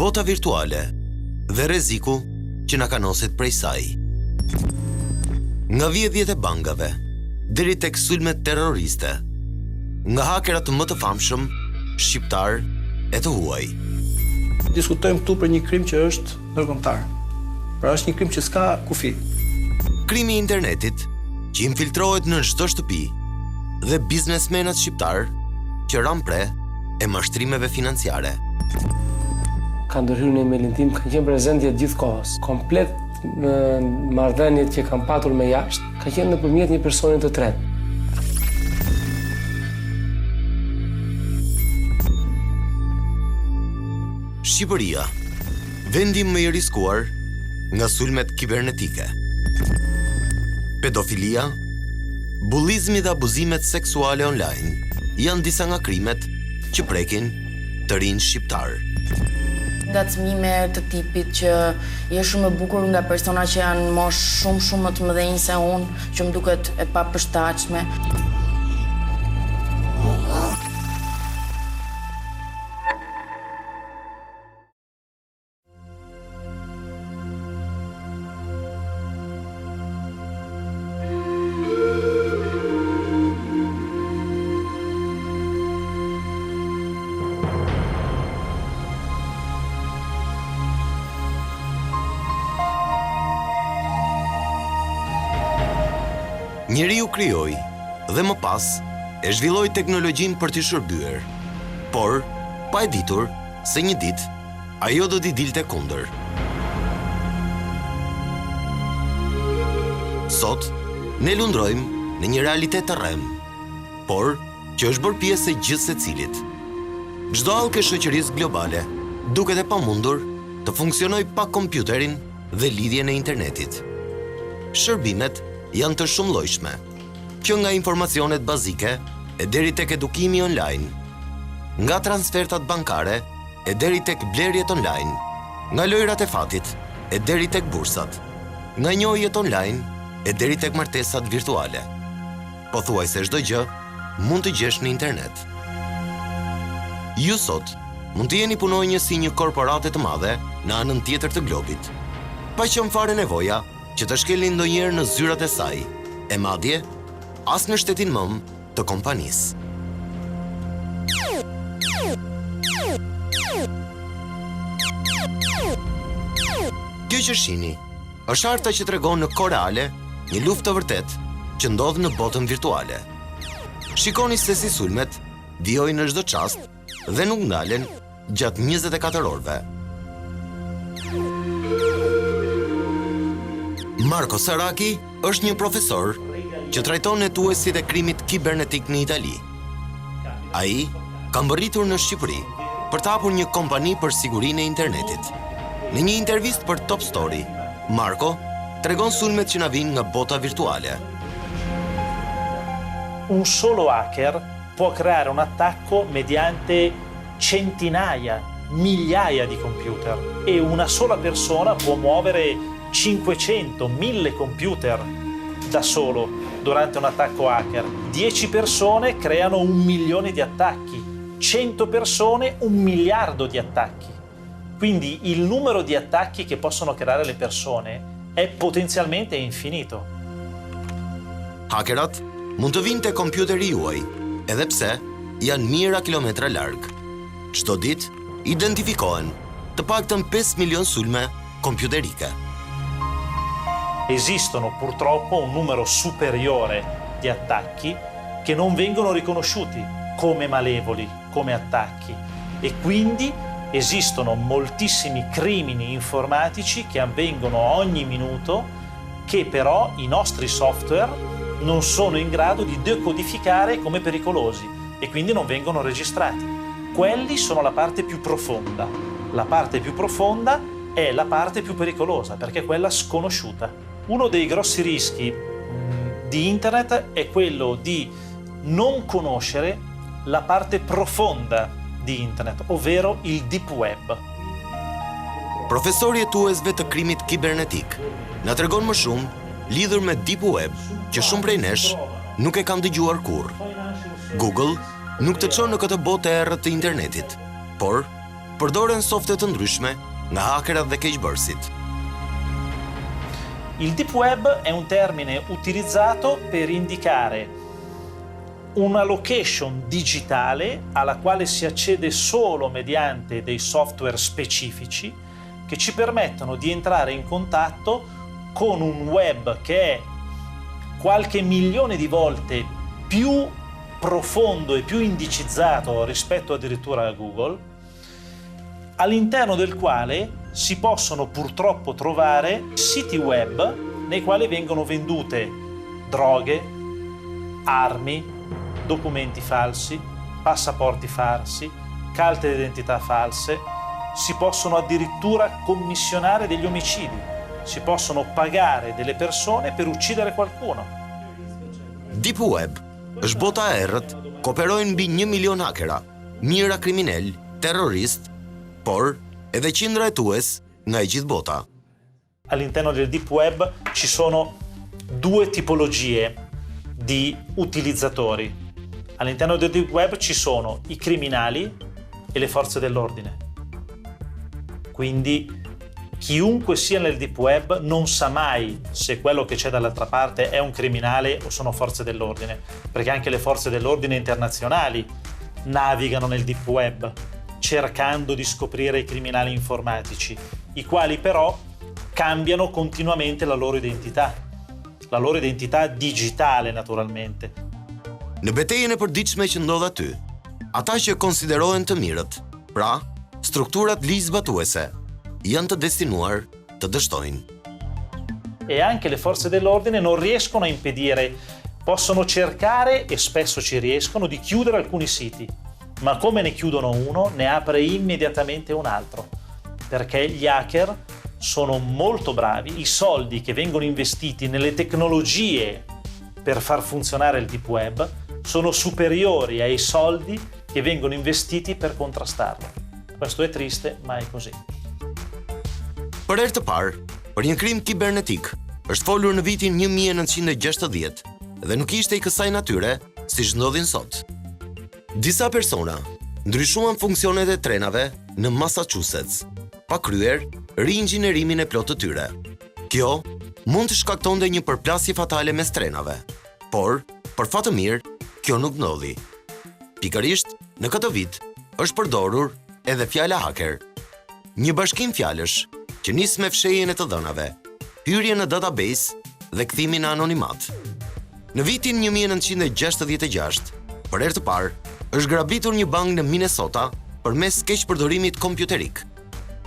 Bota virtuale dhe rreziku që na kanosit prej saj. Nga vjedhjet e bankave deri tek sulmet terroriste, nga hakerat më të famshëm shqiptar e të huaj. Diskutojmë këtu për një krim që është ndërkombëtar. Pra është një krim që s'ka kufi. Krimi i internetit që infiltrohet në çdo shtëpi dhe biznesmenat shqiptar që ran pre e mashtrimeve financiare. Ka ndërhyrë në emailin tim, ka qenë prezent gjatë gjithë kohës. Komplet në marrëdhëniet që kam patur me jashtë, ka qenë nëpërmjet një personi të tretë. Shqipëria, vendi më i riskuar nga sulmet kibernetike. Pedofilia, bullizmi dhe abuzimet seksuale online janë disa nga krimet që prekin të rinj shqiptar. Ngacmime të tipit që je shumë e bukur nga persona që janë mosh shumë më të mëdhenj se unë, që më duket e papërshtatshme. Njeriu krijoi dhe më pas e zhvilloi teknologjinë për t'i shërbyer, por pa e ditur se një ditë ajo do t'i dilte kundër. Sot ne lundrojmë në një realitet të rrem, por që është bërë pjesë e gjithë secilit. Çdo hallkë e shoqërisë globale duket e pamundur të funksionojë pa kompjuterin dhe lidhjen e internetit. Shërbimet janë të shumëllojshme, që nga informacionet bazike e deri tek edukimi online, nga transfertat bankare e deri tek blerjet online, nga lojrat e fatit e deri tek bursat, nga njohjet online e deri tek martesat virtuale. Pothuajse çdo gjë mund të gjesh në internet. Ju sot mund të jeni punonjës si një korporate të madhe në anën tjetër të globit, pa qenë fare nevoja që të shkelni ndonjëherë në zyrat e saj, e madje as në shtetin mëm të kompanisë. Kjo që shihni është harta që tregon në kohë reale një luftë të vërtetë që ndodh në botën virtuale. Shikoni se si sulmet vijojnë në çdo çast dhe nuk ndalen gjatë 24 orëve. Marco Saraki është një profesor që trajton hetuesit e krimit kibernetik në Itali. Ai ka mbërritur në Shqipëri për të hapur një kompani për sigurinë e internetit. Në një intervistë për Top Story, Marco tregon sulmet që na vijnë nga bota virtuale. Un solo hacker può creare un attacco mediante centinaia, migliaia di computer e una sola persona può muovere 500, 1000 computer da solo durante un attacco hacker. 10 persone creano 1 milione di attacchi, 100 persone 1 miliardo di attacchi. Quindi il numero di attacchi che possono creare le persone è potenzialmente infinito. Hakerat mund të vinë te kompjuteri juaj, edhe pse janë mijëra kilometra larg. Çdo ditë identifikohen të paktën 5 milion sulme kompjuterike. Esistono purtroppo un numero superiore di attacchi che non vengono riconosciuti come malevoli, come attacchi, e quindi esistono moltissimi crimini informatici che avvengono ogni minuto che però i nostri software non sono in grado di decodificare come pericolosi e quindi non vengono registrati. Quelli sono la parte più profonda. La parte più profonda è la parte più pericolosa perché è quella sconosciuta. Uno dei grossi rischi di internet è quello di non conoscere la parte profonda di internet, ovvero il deep web. Profesori hetuesve të krimit kibernetik na tregon më shumë lidhur me deep web, që shumë prej nesh nuk e kam dëgjuar kurrë. Google nuk të çon në këtë botë e errët të internetit, por përdoren softe të ndryshme nga hakerat dhe keqbërësit. Il deep web è un termine utilizzato per indicare una location digitale alla quale si accede solo mediante dei software specifici che ci permettono di entrare in contatto con un web che è qualche milione di volte più profondo e più indicizzato rispetto addirittura a Google, all'interno del quale si possono purtroppo trovare siti web nei quali vengono vendute droghe, armi, documenti falsi, passaporti falsi, carte d'identità false, si possono addirittura commissionare degli omicidi, si possono pagare delle persone per uccidere qualcuno. Deep Web është bota e errët, kooperojnë mbi 1 milion hakera, mijëra kriminal, terrorist, por edhe qindra hetues nga e gjithë bota. All'interno del deep web ci sono due tipologie di utilizzatori. All'interno del deep web ci sono i criminali e le forze dell'ordine. Quindi chiunque sia nel deep web non sa mai se quello che c'è dall'altra parte è un criminale o sono forze dell'ordine, perché anche le forze dell'ordine internazionali navigano nel deep web cercando di scoprire i criminali informatici, i quali però cambiano continuamente la loro identità digitale naturalmente. Në betejën e përditshme që ndodh aty, ata që konsiderohen të mirët, pra strukturat ligjzbatuese, janë të destinuar të dështojnë. E anche le forze dell'ordine non riescono a impedire, possono cercare, e spesso ci riescono, di chiudere alcuni siti, ma come ne chiudono uno, ne apre immediatamente un altro, perché gli hacker sono molto bravi, i soldi che vengono investiti nelle tecnologie per far funzionare il deep web sono superiori ai soldi che vengono investiti per contrastarlo. Questo è triste, ma è così. Për herë të parë, për një krim kibernetik, është folur në vitin 1960 dhe nuk ishte i kësaj natyre siç ndodhin sot. Disa persona ndryshuan funksionet e trenave në Massachusetts, pa kryer ringjinerimin e plotë të tyre. Kjo mund të shkaktonte një përplasje fatale mes trenave, por, për fat të mirë, kjo nuk ndodhi. Pikërisht, në këtë vit, është përdorur edhe fjala hacker, një bashkim fjalësh që nis me fshehjen e të dhënave, hyrje në database dhe kthimin në anonimat. Në vitin 1966, për herë të parë, është grabitur një bank në Minnesota përmes keqpërdorimit kompjuterik.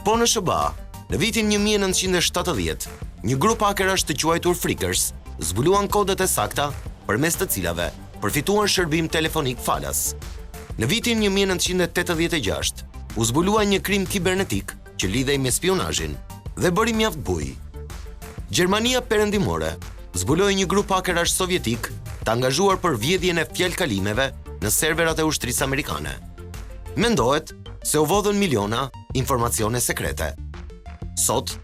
Po në SBA, në vitin 1970, një grup hakerash të quajtur Freakers zbuluan kodet e sakta përmes të cilave përfituan shërbim telefonik falas. Në vitin 1986, u zbulua një krim kibernetik që lidhej me spionazhin dhe bëri mjaft buj. Gjermania Perëndimore zbuloi një grup hakerash sovjetik të angazhuar për vjedhjen e fjalkalimeve në serverat e ushtrisë amerikane. Mendohet se u vodhën miliona informacione sekrete. Sot,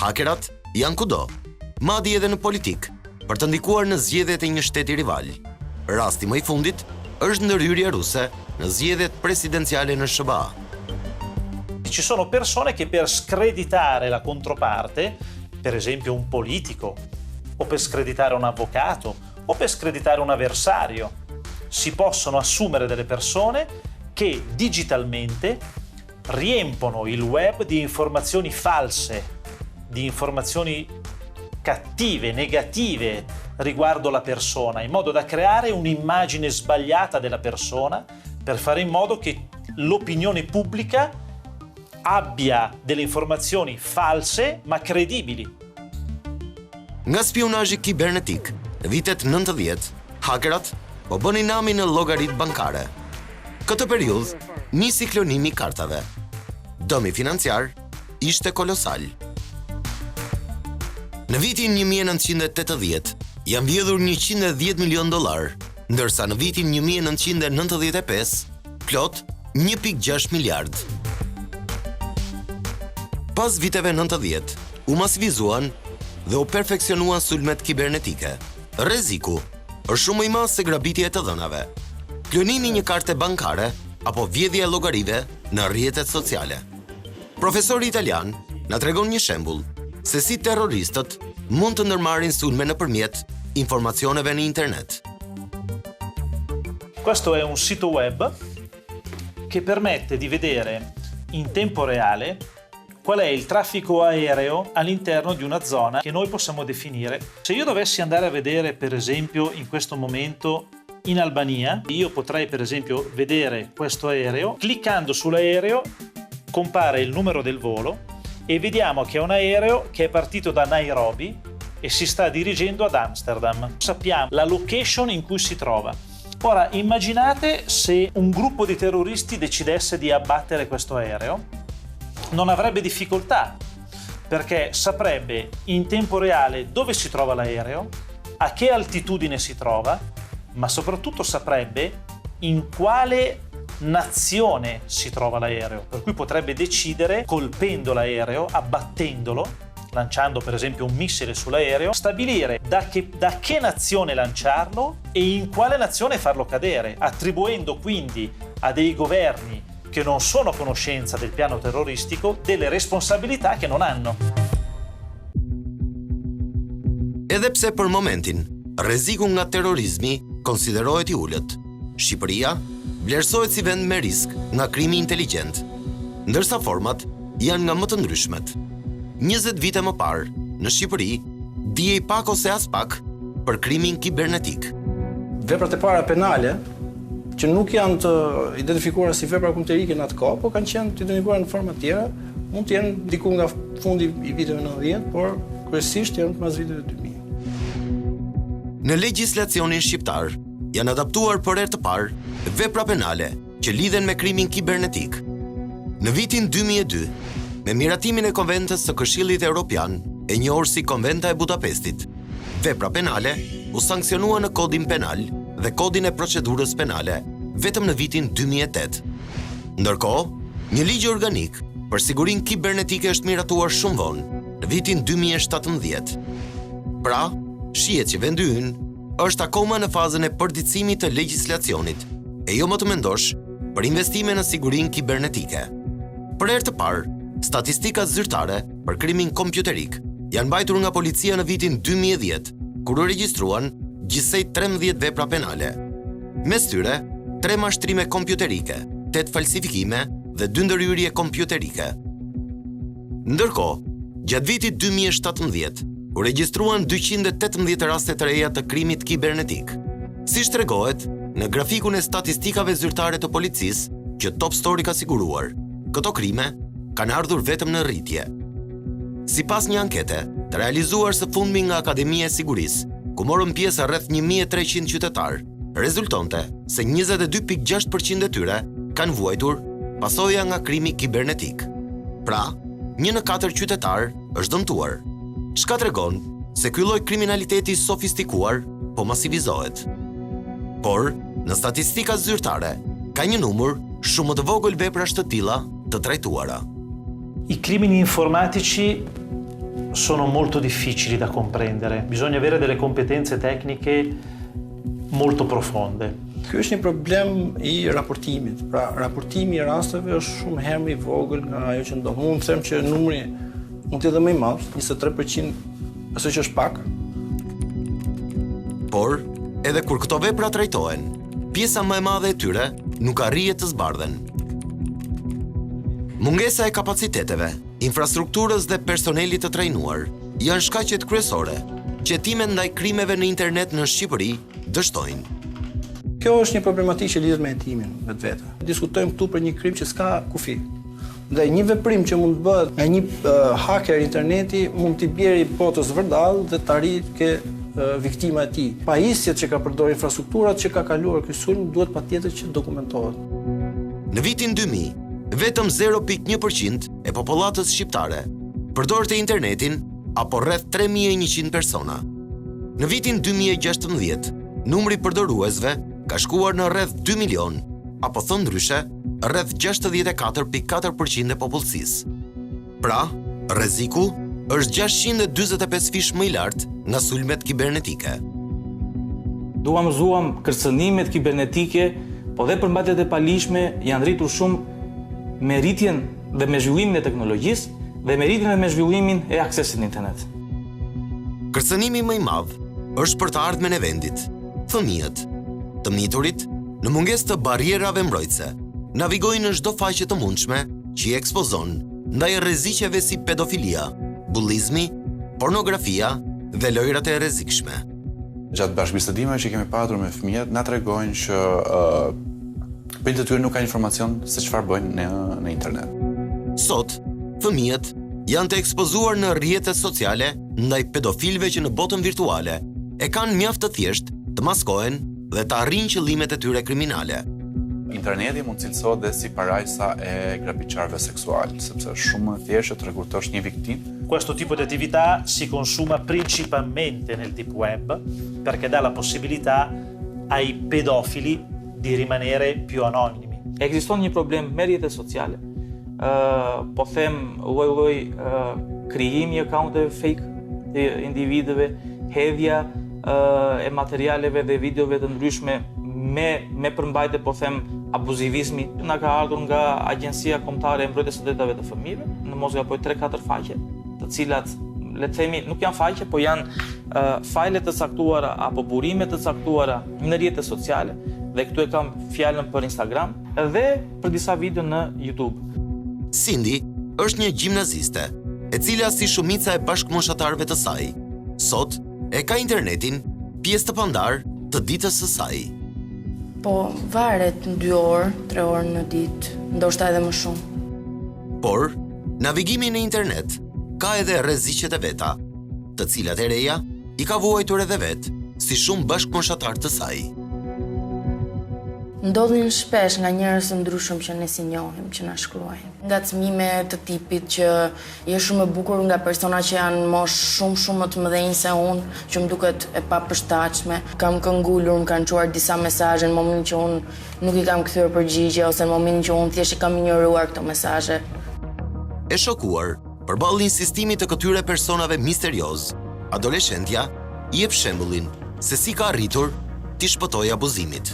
hakerat janë kudo, madje edhe në politik, për të ndikuar në zgjedhjet e një shteti rival. Rasti më i fundit është ndërhyrja ruse në zgjedhjet presidenziale në SBA. Ci sono persone che per screditare la controparte, per esempio un politico, o per screditare un avvocato, o per screditare un avversario, si possono assumere delle persone che digitalmente riempono il web di informazioni false, di informazioni cattive, negative riguardo la persona, in modo da creare un'immagine sbagliata della persona per fare in modo che l'opinione pubblica abbia delle informazioni false ma credibili. Nga spionazhi kibernetik, në vitet 90, hakerat po bënin namin në llogaritë bankare. Këtë periudhë nisi klonimi i kartave. Dëmi financiar ishte kolosal. Në vitin 1980 janë vjedhur $110 milion, ndërsa në vitin 1995 plot 1.6 miliard. Pas viteve 90, u masivizuan dhe u perfeksionuan sulmet kibernetike. Rreziku është shumë më i madh se grabitja e të dhënave. Klonimi i një karte bankare apo vjedhja e llogarive në rrjetet sociale. Profesori italian na tregon një shembull se si terroristët mund të ndërmarrin sulme nëpërmjet informacioneve në internet. Questo è un sito web che permette di vedere in tempo reale qual è il traffico aereo all'interno di una zona che noi possiamo definire. Se io dovessi andare a vedere, per esempio, in questo momento in Albania, io potrei per esempio vedere questo aereo. Cliccando sull'aereo compare il numero del volo e vediamo che è un aereo che è partito da Nairobi e si sta dirigendo ad Amsterdam. Sappiamo la location in cui si trova. Ora immaginate se un gruppo di terroristi decidesse di abbattere questo aereo. Non avrebbe difficoltà perché saprebbe in tempo reale dove si trova l'aereo, a che altitudine si trova, ma soprattutto saprebbe in quale nazione si trova l'aereo, per cui potrebbe decidere, colpendo l'aereo, abbattendolo, lanciando per esempio un missile sull'aereo, stabilire da che nazione lanciarlo e in quale nazione farlo cadere, attribuendo quindi a dei governi che non sono a conoscenza del piano terroristico delle responsabilità che non hanno. Edhe pse për momentin rreziku nga terrorizmi konsiderohet i ulët, Shqipëria vlerësohet si vend me risk nga krimi inteligjent, ndërsa format janë nga më të ndryshmet. 20 vite më parë, në Shqipëri, dijej pak ose as pak për krimin kibernetik. Veprat e para penale që nuk janë të identifikuara si vepra kombëtarike në atë kohë, por kanë qenë të identifikuara në forma tjera, mund të jenë diku nga fundi i viteve 90, por kryesisht janë pas viteve 2000. Në legjislacionin shqiptar janë adaptuar për herë të parë vepra penale që lidhen me krimin kibernetik. Në vitin 2002, me miratimin e Konventës së Këshillit Evropian, e njohur si Konventa e Budapestit, vepra penale u sankcionua në Kodin Penal dhe Kodin e Procedurës Penale vetëm në vitin 2008. Ndërkohë, një ligj organik për sigurinë kibernetike është miratuar shumë vonë, në vitin 2017. Pra, shihet që vendi ynë është akoma në fazën e përditësimit të legjislacionit, e jo më të mendosh për investime në sigurinë kibernetike. Për herë të parë, statistikat zyrtare për krimin kompjuterik janë mbajtur nga policia në vitin 2010, kur u regjistruan gjithsej 13 vepra penale. Mes tyre, 3 mashtrime kompjuterike, 8 falsifikime dhe 2 ndërhyrje kompjuterike. Ndërkohë, gjatë vitit 2017, u regjistruan 218 raste të reja të krimit kibernetik. Siç tregohet në grafikun e statistikave zyrtare të policisë që Top Story ka siguruar, këto krime kanë ardhur vetëm në rritje. Sipas një ankete të realizuar së fundmi nga Akademia e Sigurisë, ku morën pjesë rreth 1300 qytetarë, rezultonte se 22.6% e tyre kanë vuajtur pasoja nga krimi kibernetik. Pra, 1 në 4 qytetarë është dëmtuar. Çka tregon se ky lloj kriminaliteti sofistikuar po masivizohet. Por, në statistika zyrtare, ka një numër shumë më të vogël veprash të tilla të trajtuara. I crimini informatici sono molto difficili da comprendere, bisogna avere delle competenze tecniche molto profonde. Ky është një problem i raportimit. Pra, raportimi i rasteve është shumë herë më i vogël nga ajo që ndodh. Mund të them që numri mund të jetë më i madh, 23%, ose që është pak. Por, edhe kur këto vepra trajtohen, pjesa më e madhe e tyre nuk arrihet të zbardhen. Mungesa e kapaciteteve, infrastrukturës dhe personelit të trajnuar janë shkaqet kryesore që hetimet ndaj krimeve në internet në Shqipëri dështojnë. Kjo është një problematikë që lidhet me hetimin vetvete. Diskutojmë këtu për një krim që s'ka kufi. Dhe një veprim që mund të bëhet nga një haker interneti mund t'i bjerë botës vërdall dhe të arrijë ke viktima e tij. Pajisjet që ka përdorur, infrastrukturat që ka kaluar ky sulm duhet patjetër që dokumentohet. Në vitin 2000, vetëm 0.1% e popullatës shqiptare përdorte internetin apo rreth 3100 persona. Në vitin 2016, numri përdoruesve ka shkuar në rreth 2 milion, apo thënë ndryshe, rreth 64.4% e popullsisë. Pra, rreziku është 645 fish më i lartë nga sulmet kibernetike. Mësuam kërcënimet kibernetike, po dhe përmbajtjet e palishme janë rritur shumë me rritjen dhe me zhvillimin e teknologjisë dhe me rritjen dhe me zhvillimin e aksesit në internet. Kërcënimi më i madh është për të ardhmen e vendit, fëmijët, të miturit, në mungesë të barrierave mbrojtëse, navigojnë në çdo faqe të mundshme që i ekspozon ndaj rreziqeve si pedofilia, bullizmi, pornografia dhe lojrat e rrezikshme. Gjatë bashkëbisedimeve që kemi patur me fëmijët, na tregojnë që prindërit e tyre nuk kanë informacion se çfarë bëjnë në internet. Sot, fëmijët janë të ekspozuar në rrjetet sociale ndaj pedofilëve që në botën virtuale e kanë mjaft të thjesht të maskohen dhe të arrijnë qëllimet e tyre kriminale. Interneti mund cilësohet dhe si parajsa e grabiçarëve seksual, sepse shumë më thjesht që të rekurtosh një viktim. Questo tipo di attività si consuma principalmente nel deep web perché dà la possibilità ai pedofili di rimanere più anonimi. Ekziston një problem me rrjetet sociale. Po them lloj krijimi akaunteve fake të individëve, hedhja e materialeve dhe videove të ndryshme me përmbajtje, po them, abuzivizmi. Na ka ardhur nga Agjencia Kombëtare e Mbrojtjes së Drejtave të Fëmijëve, në mos gaboj 3-4 faqe, të cilat, le të themi, nuk janë faqe, po janë fajle të caktuara apo burime të caktuara në rrjetet sociale, dhe këtu e kam fjalën për Instagram dhe për disa video në YouTube. Cindy është një gjimnaziste, e cila si shumica e bashkëmoshatarëve të saj, sot e ka internetin pjesë të pandar të ditës së saj. Po, varet në 2 orë, 3 orë në ditë, ndoshta edhe më shumë. Por, navigimi në internet ka edhe rreziqet e veta, të cilat e reja i ka vuajtur edhe vetë, si shumë bashkëmoshatarë të saj. Ndodhin shpesh nga njerëz të ndryshëm që ne si njohim, që na shkruajnë. Ngacmime të tipit që je shumë e bukur nga persona që janë mosh shumë më të mëdhenj se unë, që më duket e papërshtatshme. Kam këngulur, më kanë çuar disa mesazhe në momentin që unë nuk i kam kthyer përgjigje ose në momentin që unë thjesht i kam ignoruar këto mesazhe. E shokuar, përballë insistimit të këtyre personave misterioz, adoleshentja i jep shembullin se si ka arritur t'i shpëtojë abuzimit.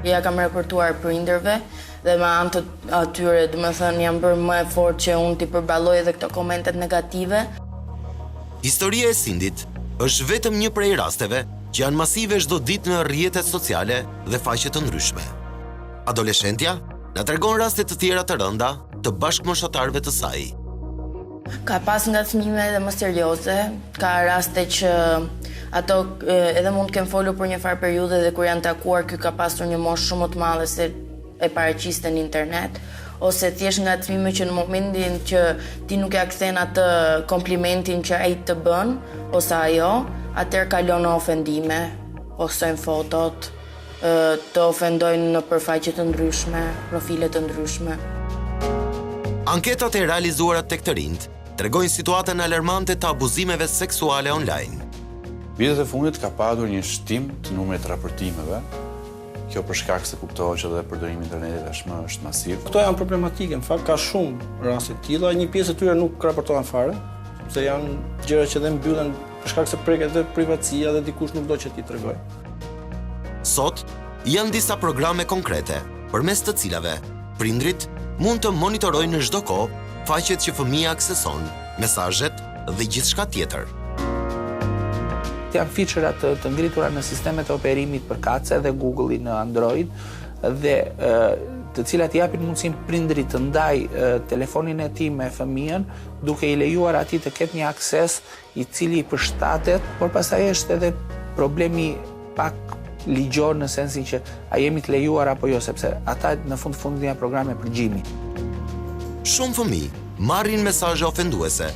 Ja kam raportuar prindërve dhe me anë të atyre, domethënë, jam bërë më e fortë që unë t'i përballoj edhe këto komentet negative. Historia e Cindit është vetëm një prej rasteve që janë masive çdo ditë në rrjetet sociale dhe faqe të ndryshme. Adoleshentja na tregon raste të tjera të rënda të bashkëmoshatarëve të saj. Ka pas ngacmime edhe më serioze, ka raste që ato edhe mund të kenë folur për një farë periudhe dhe kur janë takuar, ky ka pasur një moshë shumë të madhe se e paraqiste në internet, ose thjesht ngacmime që në momentin që ti nuk ja kthen atë komplimentin që ai të bën ose ajo, atëherë kalon në ofendime, postojnë fotot, të ofendojnë në përfaqe të ndryshme, profile të ndryshme. Anketat e realizuara tek të rinjt tregojnë situatën alarmante të abuzimeve seksuale online. Vitet e fundit ka padur një shtim të numrit të raportimeve. Kjo për shkak se kuptohet që edhe përdorimi i internetit tashmë është masiv. Këto janë problematike, në fakt ka shumë raste të tilla, një pjesë e tyre nuk raportohen fare, sepse janë gjëra që dhe mbyllen për shkak se preket edhe privatësia dhe dikush nuk do që ti tregoj. Sot janë disa programe konkrete, përmes të cilave prindrit mund të monitorojnë në çdo kohë faqet që fëmia akseson, mesazhet dhe gjithçka tjetër. Janë feature-at të ngritura në sistemet e operimit për kace dhe Google-i në Android dhe të cilat i japin mundësinë prindrit të ndajë telefonin e tij me fëmijën, duke i lejuar atij të ketë një akses i cili i përshtatet, por pastaj është edhe problemi pak ligjor në sensin që a jemi të lejuar apo jo, sepse ata në fund janë programe përgjimi. Shumë fëmijë marrin mesazhe ofenduese,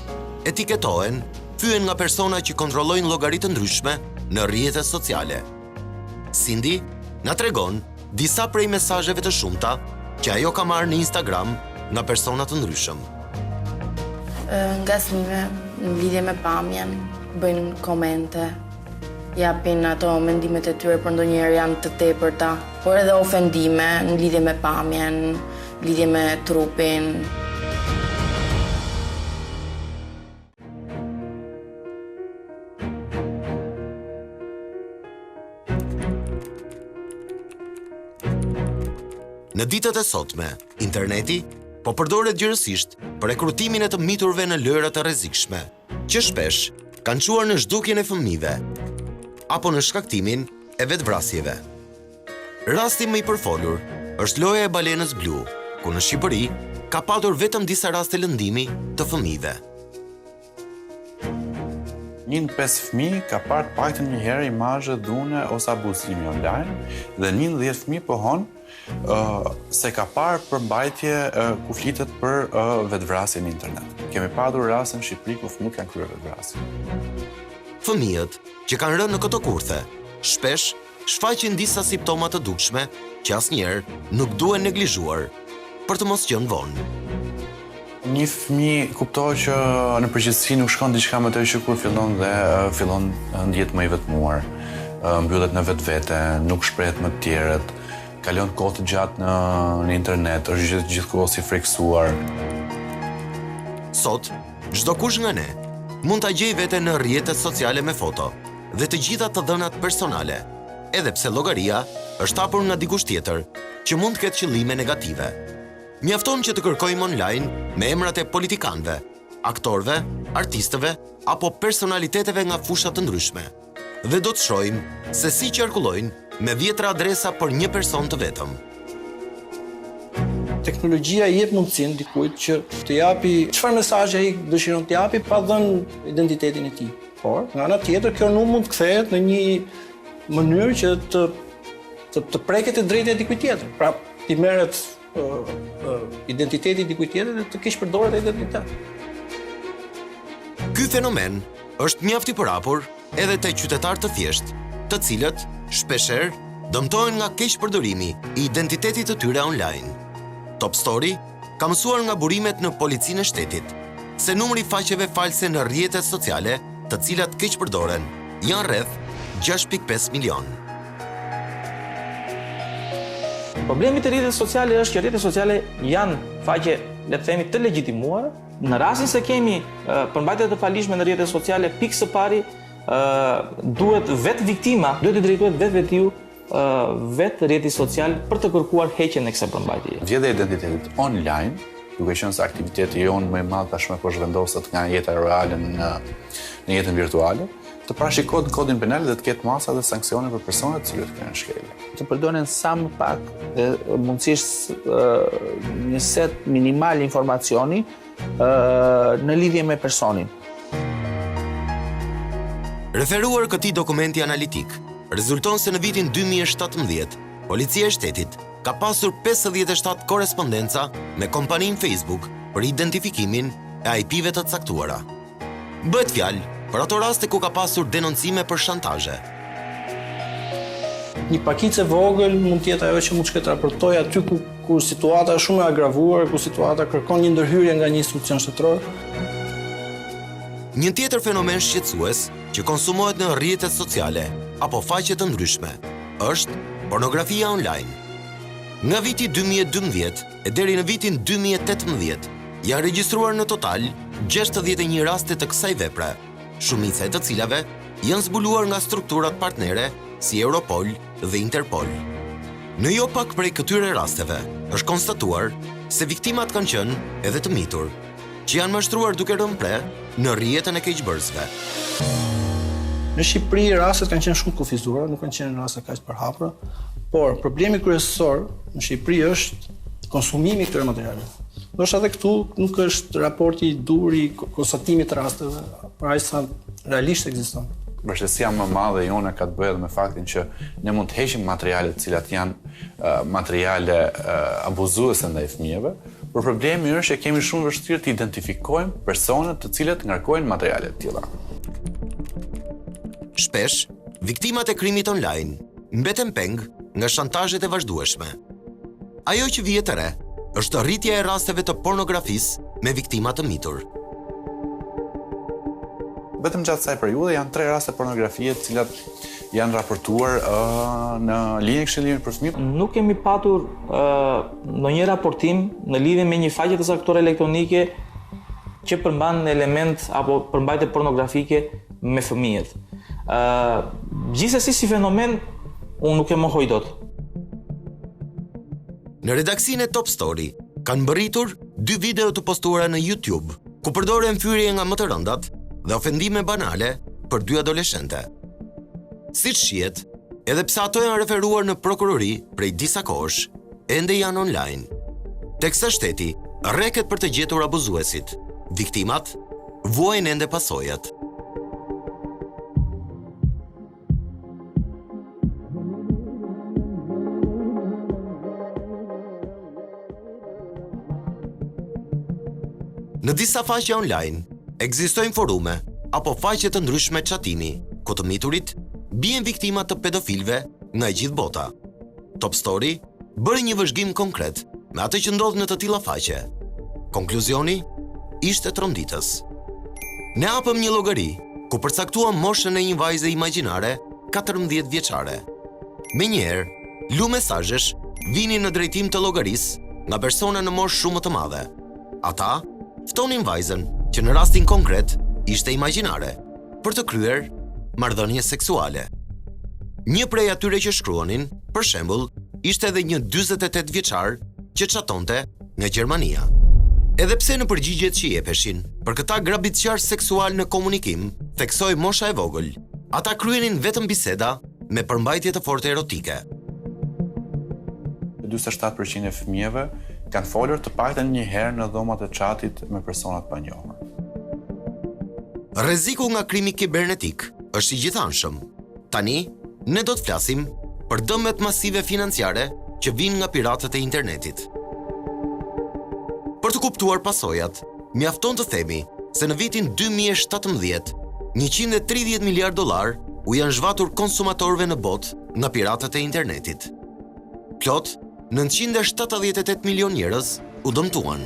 etiketohen, fyen nga persona që kontrollojnë llogaritë ndryshme në rrjetet sociale. Cindy na tregon disa prej mesazheve të shumta që ajo ka marrë në Instagram nga persona të ndryshëm. Ngacmime në lidhje me pamjen, bëjnë komente, japin ato mendimet e tyre për ndonjëherë janë të tepërta, por edhe ofendime në lidhje me pamjen, në lidhje me trupin. Në ditët e sotme, interneti po përdoret gjërësisht për rekrutimin e të miturve në lojra të rrezikshme, që shpesh kanë çuar në zhdukjen e fëmijëve apo në shkaktimin e vetvrasjeve. Rasti më i përfolur është loja e balenës blu, ku në Shqipëri ka patur vetëm disa raste lëndimi të fëmijëve. 1 në 5 fëmijë ka parë paktën një herë imazhe dhune ose abuzimi online dhe 1 në 10 fëmijë pohon se ka parë përmbajtje ku flitet për vetvrasje në internet. Kemi patur raste në Shqipëri ku fëmijët kanë kryer vetvrasje. Fëmijët që kanë rënë në këto kurthe, shpesh shfaqin disa simptoma të dukshme që asnjëherë nuk duhen neglizhuar për të mos qenë vonë. Një fëmijë kuptohet që në përgjithësi nuk shkon diçka më tej që kur fillon dhe fillon ndihet më i vetmuar, mbyllet në vetvete, nuk shprehet më të tjerët, kalon kohë të gjatë në internet, është gjithkohë i friksuar. Sot, çdo kush nga ne mund ta gjejë veten në rrjetet sociale me foto dhe të gjitha të dhënat personale, edhe pse llogaria është hapur nga dikush tjetër që mund të ketë qëllime negative. Mjafton që të kërkojmë online me emrat e politikanëve, aktorëve, artistëve apo personaliteteve nga fusha të ndryshme. Dhe do të shohim se si qarkullojnë me dhjetra adresa për një person të vetëm. Teknologjia i jep mundësinë dikujt që të japi çfarë mesazhi ai dëshiron të japi pa dhënë identitetin e tij. Por, nga ana tjetër, kjo nuk mund të kthehet në një mënyrë që të preket e drejtë e dikujt tjetër. Pra, ti merret identiteti i dikujt tjetër dhe të keq përdoret ai identitet. Ky fenomen është mjaft i përhapur edhe te qytetarë të thjeshtë, të cilët shpeshherë dëmtohen nga keq përdorimi i identitetit të tyre online. Top Story ka mësuar nga burimet në policinë e shtetit se numri i faqeve false në rrjetet sociale, të cilat keq përdoren, janë rreth 6.5 milion. Problemi të rrjeteve sociale është që rrjetet sociale janë faqe, le të themi, të legjitimuara. Në rastin se kemi përmbajtje të palishme në rrjetet sociale, pikë së pari duhet vetë viktima, duhet të drejtohet vetë vetiu, vetë rrjeti social për të kërkuar heqjen e kësaj përmbajtjeje. Vjedhja e identitetit online, duke qenë se aktiviteti jonë më i madh tashmë po zhvendoset nga jeta reale në jetën virtuale, të parashikohet në kodin penal dhe të ketë masa dhe sanksione për personat të cilët kanë shkelje. Të përdoren sa më pak dhe mundësisht një set minimal informacioni në lidhje me personin. Referuar këtij dokumenti analitik, rezulton se në vitin 2017, Policia e Shtetit ka pasur 57 korespondenca me kompaninë Facebook për identifikimin e IP-ve të caktuara. Bëhet fjalë për ato raste ku ka pasur denoncime për shantazhe. Një pakicë e vogël mund të jetë ajo që mund të raportoj aty ku situata është shumë e agravuar, ku situata kërkon një ndërhyrje nga një institucion shtetëror. Një tjetër fenomen shqetësues që konsumohet në rrjetet sociale apo faqe të ndryshme është pornografia online. Nga viti 2012 e deri në vitin 2018 janë regjistruar në total 61 raste të kësaj vepre, shumica e të cilave janë zbuluar nga strukturat partnere si Europol dhe Interpol. Në jo pak prej këtyre rasteve është konstatuar se viktimat kanë qenë edhe të mitur, që janë mashtruar duke rënë pre në rrjetën e keqbërësve. Në Shqipëri rastet kanë qenë shumë kufizuara, nuk kanë qenë raste kaq të përhapura, por problemi kryesor në Shqipëri është konsumimi i këtyre materialeve. Ndoshta edhe këtu nuk është raporti i dur i konstatimit të rasteve, por ai sa realisht ekziston. Vështirësia më e madhe jone ka të bëjë me faktin që ne mund të heqim materiale të cilat janë materiale abuzuese ndaj fëmijëve, por problemi është që kemi shumë vështirë të identifikojmë personat të cilët ngarkojnë materiale të tilla. Shpesh, viktimat e krimit online mbeten peng nga shantazhet e vazhdueshme. Ajo që vije të re është rritja e rasteve të pornografisë me viktima të mitur. Vetëm gjatë kësaj periudhe janë 3 raste pornografie të cilat janë raportuar në linjën e Këshillimit për fëmijët. Nuk kemi patur ndonjë raportim në lidhje me një faqe të caktuar elektronike që përmban element apo përmbajtje pornografike me fëmijët. Gjithsesi si fenomen, unë nuk e mohoj dot. Në redaksinë e Top Story kanë mbërritur 2 video të postuara në YouTube, ku përdoren fyrje nga më të rëndat dhe ofendime banale për 2 adoleshente. Siç shihet, edhe pse ato janë referuar në prokurori prej disa kohësh, ende janë online. Teksa shteti rreket për të gjetur abuzuesit, viktimat vuajnë ende pasojat. Në disa faqe online, ekzistojnë forume apo faqe të ndryshme chatimi, ku të miturit bien viktima të pedofilëve nga e gjithë bota. Top Story bëri një vëzhgim konkret me atë që ndodh në të tilla faqe. Konkluzioni ishte tronditës. Ne hapëm një llogari ku përcaktuam moshën e një vajze imagjinare 14 vjeçare. Menjëherë, lu mesazhesh vinin në drejtim të llogarisë nga persona në moshë shumë të madhe. Ata ftonin vajzën, që në rastin konkret ishte imagjinare, për të kryer marrëdhënie seksuale. Një prej atyre që shkruanin, për shembull, ishte edhe një 48 vjeçar që chatonte nga Gjermania. Edhe pse në përgjigjet që jepeshin për këta grabitqar seksual në komunikim, theksoi mosha e vogël, ata kryenin vetëm biseda me përmbajtje të fortë erotike. 47% e fëmijëve kanë folur të paktën një herë në dhomat e chatit me persona të panjohur. Rreziku nga krimi kibernetik është i gjithanshëm. Tani, ne do të flasim për dëmet masive financiare që vijnë nga piratët e internetit. Për të kuptuar pasojat, mjafton të themi se në vitin 2017, 130 miliard dollar u janë zhvatur konsumatorëve në botë nga piratët e internetit. Plot, 978 milion njerëz u dëmtuan.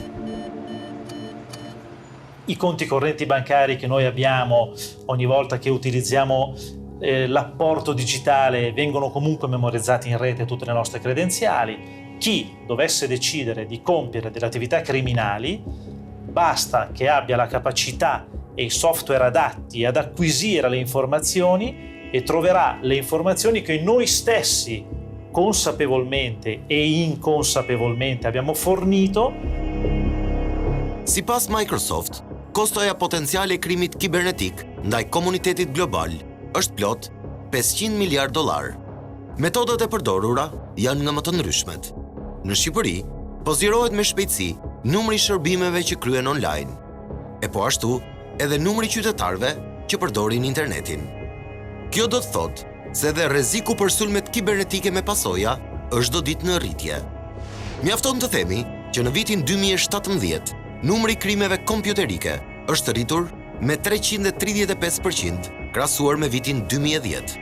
I conti correnti bancari che noi abbiamo ogni volta che utilizziamo l'apporto digitale vengono comunque memorizzati in rete tutte le nostre credenziali. Chi dovesse decidere di compiere delle attività criminali basta che abbia la capacità e i software adatti ad acquisire le informazioni e troverà le informazioni che noi stessi consapevolmente e inconsapevolmente abbiamo fornito. Sipas Microsoft, kostoja potenciale e krimit kibernetik ndaj komunitetit global është plot 500 miliard dollar. Metodat e përdorura janë nga më të ndryshmet. Në Shqipëri, po zgjerohet me shpejtësi numri i shërbimeve që kryen online, e po ashtu edhe numri i qytetarëve që përdorin internetin. Kjo do të thotë se edhe rreziku për sulmet kibernetike me pasoja është çdo ditë në rritje. Mjafton të themi që në vitin 2017, numri i krimeve kompjuterike është rritur me 335% krahasuar me vitin 2010.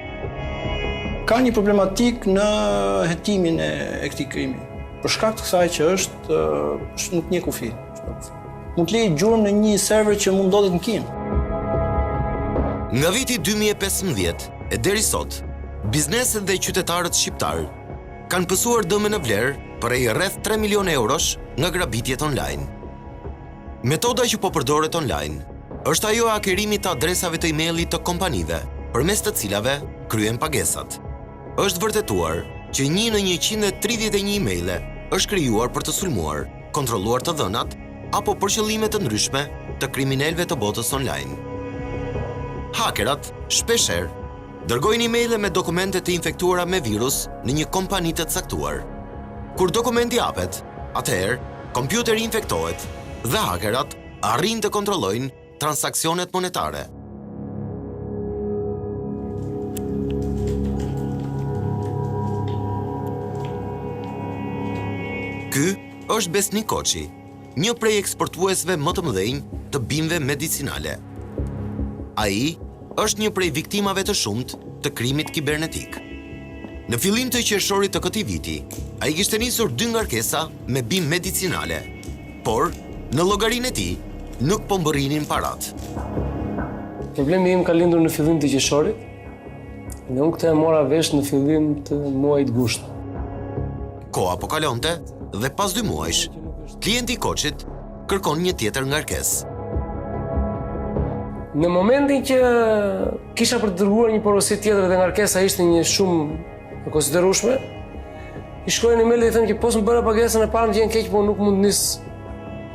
Ka një problematik në hetimin e këtij krimi. Për shkak të kësaj që është nuk një kufi. Mund të lejë gjurmë në një server që mund ndodhet në Kinë. Nga viti 2015 e deri sot, bizneset dhe qytetarët shqiptar kanë pësuar dëme në vlerë për rreth 3 milion eurosh nga grabitjet online. Metoda që po përdoret online është ajo e hakerimit të adresave të emailit të kompanive, përmes të cilave kryen pagesat. Është vërtetuar që 1 në 131 emaile është krijuar për të sulmuar, kontrolluar të dhënat apo për qëllime të ndryshme të kriminalëve të botës online. Hakerat shpeshherë dërgojnë emaile me dokumente të infektuara me virus në një kompani të caktuar. Kur dokumenti hapet, atëherë kompjuteri infektohet dhe hakerat arrin të kontrollojnë transaksionet monetare. Ky është Besnik Koçi, një prej eksportuesve më të mëdhenj të bimëve medicinale. Ai është një prej viktimave të shumt të krimit kibernetik. Në fillim të qershorit të këtij viti, ai kishte nisur 2 ngarkesa me bimë medicinale, por në llogarinë e tij nuk po mbërrinin parat. Problemi im ka lindur në fillim të qershorit dhe unë këtë e mora vesh në fillim të muajit gusht. Koha po kalonte dhe pas 2 muajsh, klienti i Koçit kërkon një tjetër ngarkesë. Në momentin që kisha për të dërguar një porosi tjetër dhe ngarkesa ishte një shumë e konsiderueshme, I shkruajnë email dhe i thënë që po s'më bëra pagesën e parë më vjen keq, po nuk mund nis.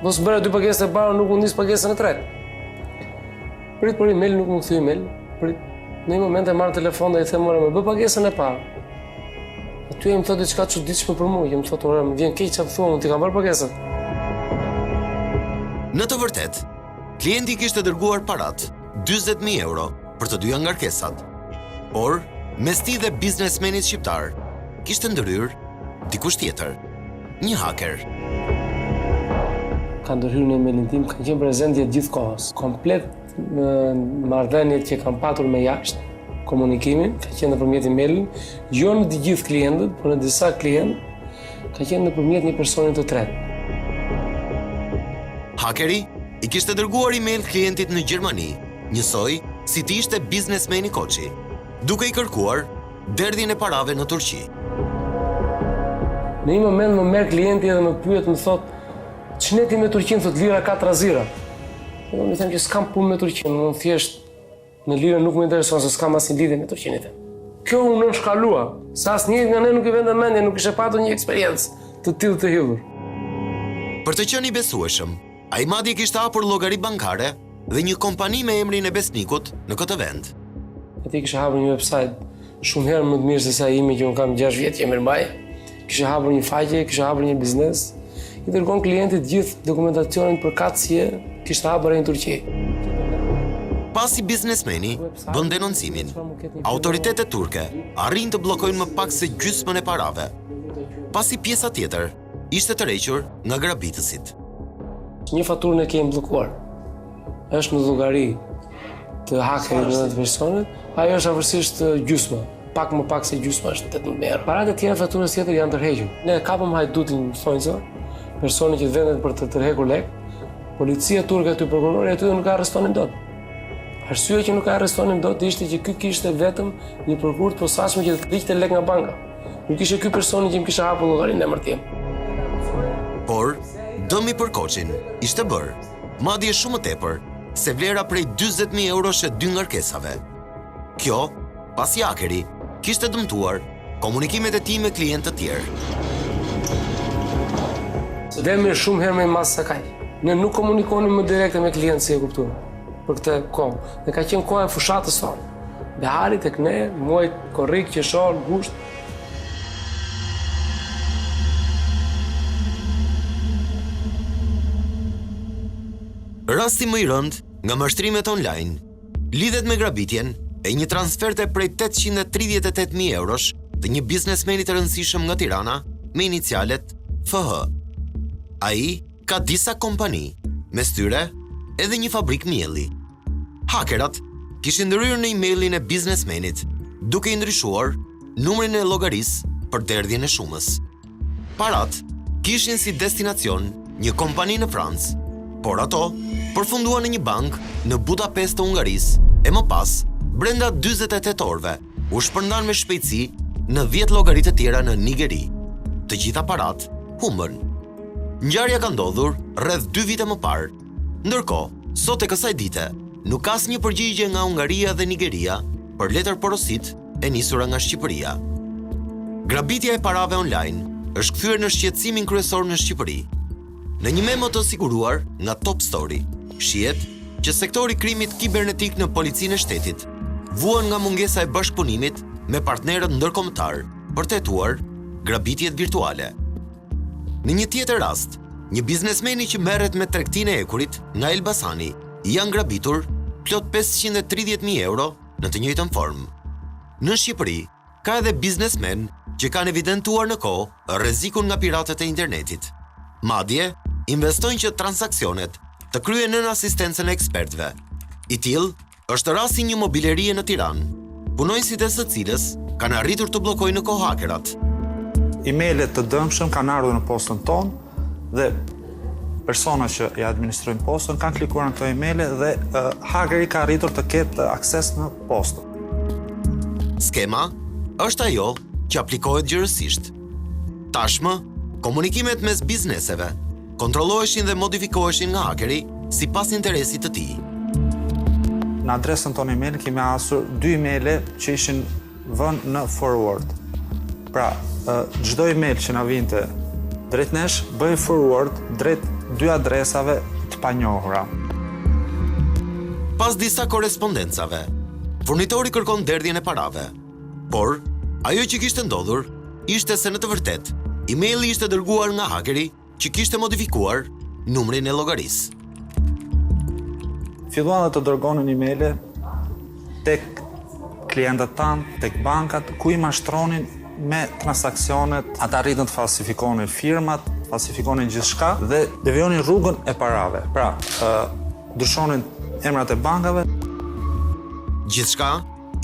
Po s'më bëra 2 pagesë e parë, nuk mund nis pagesën e tretë. Prit për email nuk më kthy email. Prit. Në një moment e marr telefon dhe i them, "Ora, më bë pagesën e parë." Aty më thotë diçka çuditshme për mua, më thotë, "Ora, më vjen keq çfarë thua, ti kam bërë pagesën." Në të vërtet, klienti kishte dërguar parat, 40.000 euro, për të dyja ngarkesat. Por, mes tij dhe biznesmenit shqiptar, kishte ndërhyr dikush tjetër, një haker. Ka ndërhyrë në emailin tim, ka qenë prezent gjatë gjithë kohës. Komplet marrëdhëniet që kam patur me jashtë, komunikimin, ka qenë nëpërmjet emailin, jo në të gjithë klientët, por në disa klientë, ka qenë nëpërmjet një personi të tretë. Hakeri i kishte dërguar email klientit në Gjermani, njësoj si ti ishte biznesmeni Koçi, duke i kërkuar derdhjen e parave në Turqi. Në një moment më merr klienti dhe më pyet, më thotë, "Ç'ne ti me Turqinë?" Thot lira 4 razira. Unë i them që s'kam punë me Turqinë, unë thjesht në lirë nuk më intereson se s'kam asnjë lidhje me Turqinë. Kjo unë nënshkalua, se asnjëri nga ne nuk i vende mendje, nuk ishte patur një eksperiencë të tillë të hidhur. Për të qenë i besueshëm, ai madje kishte hapur llogari bankare dhe një kompani me emrin e besnikut në këtë vend. Ati kisha hapur një website shumë herë më të mirë se sa imi që unë kam 6 vjet që e mirëmbaj. Kisha hapur një faqe, kisha hapur një biznes. I dërgon klientit gjithë dokumentacionin për katësie, kishte hapur në Turqi. Pasi biznesmeni bën denoncimin, autoritetet turke arrin të bllokojnë më pak se gjysmën e parave. Pasi pjesa tjetër ishte tërhequr nga grabitësit. Një faturën e kemi bllokuar. Është në llogari të hakerit në atë personit, ajo është afërsisht gjysma. Pak më pak se gjysma është 18 euro. Paratë e tjera faturës tjetër janë tërhequr. Ne kapëm hajdutin thonjza, personi që vendet për të tërhequr lek. Policia turke aty prokurori aty nuk ka arrestonin dot. Arsyeja që nuk ka arrestonin dot ishte që ky kishte vetëm një prokuror të posaçëm që të liqte lek nga banka. Nuk ishte ky personi që më kishte hapur llogarinë në emër tim. Por, dëmi për Koçin ishte bërë, madje shumë më tepër, se vlera prej 40.000 eurosh e 2 ngarkesave. Kjo, pasi hakeri kishte dëmtuar komunikimet e tij me klientë të tjerë. Dëmi është shumë herë më i madh se kaq. Ne nuk komunikonim më direkte me klientë, si e kuptuar, për këtë kohë. Dhe ka qenë koha e fushatës tonë. Behari tek ne, muajt korrik, qershor, gusht. Rasti më i rënd nga mashtrimet online lidhet me grabitjen e një transferte prej 838.000 eurosh të një biznesmeni të rëndësishëm nga Tirana me inicialet FH. Ai ka disa kompani, mes tyre edhe një fabrik mielli. Hakerat kishin ndërhyrë në emailin e biznesmenit, duke i ndryshuar numrin e llogarisë për derdhjen e shumës. Parat kishin si destinacion një kompani në Francë, por ato përfunduan në një bank në Budapest të Hungarisë e më pas, brenda 48 orëve, u shpërndan me shpejtësi në 10 llogari të tjera në Nigeri. Të gjitha parat humbën. Ngjarja ka ndodhur rreth 2 vite më parë. Ndërkohë, sot e kësaj dite, nuk ka asnjë përgjigje nga Hungaria dhe Nigeria për letër porosit e nisura nga Shqipëria. Grabitja e parave online është kthyer në shqetësimin kryesor në Shqipëri. Në një memo të siguruar nga Top Story, shihet që sektori krimit kibernetik në policinë e shtetit vuan nga mungesa e bashkëpunimit me partnerët ndërkombëtar për të hetuar grabitjet virtuale. Në një tjetër rast, një biznesmeni që merret me tregtinë e ekurit nga Elbasani janë grabitur plot 530.000 euro në të njëjtën formë. Në Shqipëri, ka edhe biznesmen që kanë evidentuar në kohë rrezikun nga piratët e internetit. Madje, investojnë që transaksionet të kryen nën asistencën e ekspertëve. I tillë është rasti një mobilerie në Tiranë, punonjësit e së cilës kanë arritur të bllokojnë në kohë hakerat. Emailët të dëmshëm kanë ardhur në postën tonë dhe persona që ja administrojnë postën kanë klikuar në këto emailë dhe hakeri ka arritur të ketë akses në postën. Skema është ajo që aplikohet gjërësisht. Tashmë, komunikimet mes bizneseve kontrolloheshin dhe modifikoheshin nga hakeri sipas interesit të tij. Në adresën tonë email kemi hasur 2 emailë që ishin vënë në forward. Pra, çdo email që na vinte drejt nesh, bëjmë forward drejt 2 adresave të panjohura. Pas disa korespondencave, furnitori kërkon derdhjen e parave. Por, ajo që kishte ndodhur ishte se në të vërtet, emaili ishte dërguar nga hakeri që kishte modifikuar numrin e llogarisë. Filluan dhe të dërgonin emaile tek klientët tanë, tek bankat, ku i mashtronin me transaksionet, ata arritën të falsifikonin firmat, falsifikonin gjithçka dhe devijonin rrugën e parave. Pra, ndryshonin emrat e bankave. Gjithçka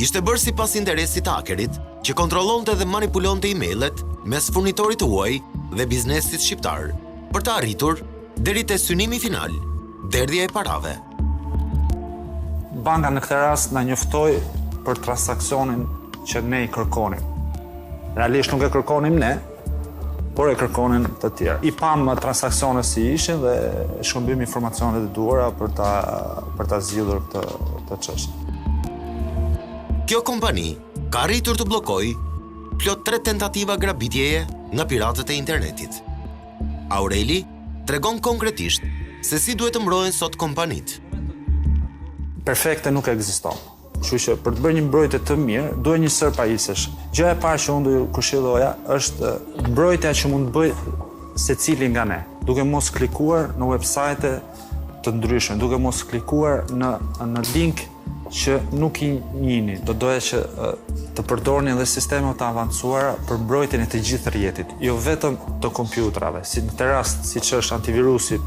ishte bërë sipas interesit të hakerit, që kontrollonte dhe manipulonte emailet mes furnitorit të huaj dhe biznesit shqiptar, për të arritur deri te synimi final, derdhja e parave. Banka në këtë rast na njoftoi për transaksionin që ne i kërkonim. Realisht nuk e kërkonim ne, por e kërkonin të tjerë. I pam transaksionet si ishin dhe shkëmbym informacionet e duhura për ta zgjidhur këtë çështje. Kjo kompani ka arritur të bllokojë plot 3 tentativa grabitjeje nga piratët e internetit. Aureli tregon konkretisht se si duhet të mbrohen sot kompanitë. Perfekte nuk ekziston. Kështu që për të bërë një mbrojtje të mirë, duhet një sër pajisësh. Gjëja e parë që unë do ju këshilloja është mbrojtja që mund të bëj secili nga ne, duke mos klikuar në websajte të ndryshme, duke mos klikuar në link që nuk i njihni. Do doja që të përdorni edhe sisteme të avancuara për mbrojtjen e të gjithë rrjetit, jo vetëm të kompjuterave, si në këtë rast siç është antivirusi.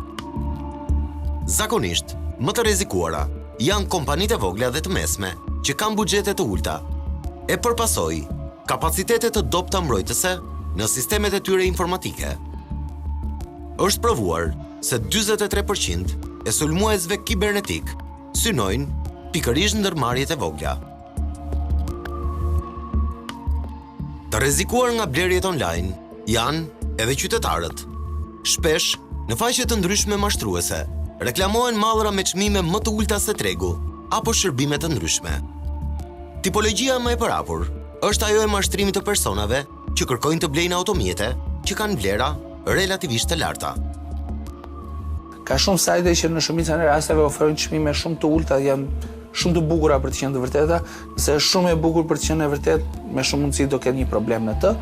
Zakonisht, më të rrezikuara janë kompanitë e vogla dhe të mesme që kanë buxhete të ulta e përpasoj kapacitete të dobta mbrojtëse në sistemet e tyre informatike. Është provuar se 43% e sulmuesve kibernetik synojnë pikërisht ndërmarrjet e vogla. Të rrezikuar nga blerjet online janë edhe qytetarët. Shpesh, në faqe të ndryshme mashtruese, reklamohen mallra me çmime më të ulta se tregu apo shërbime të ndryshme. Tipologjia më e përhapur është ajo e mashtrimit të personave që kërkojnë të blejnë automjete që kanë vlera relativisht të larta. Ka shumë sajte që në shumicën e rasteve oferojnë çmime shumë të ulta, janë shumë të bukura për të qenë të vërteta, nëse është shumë e bukur për të qenë e vërtet, me shumë mundësi do ketë një problem në të.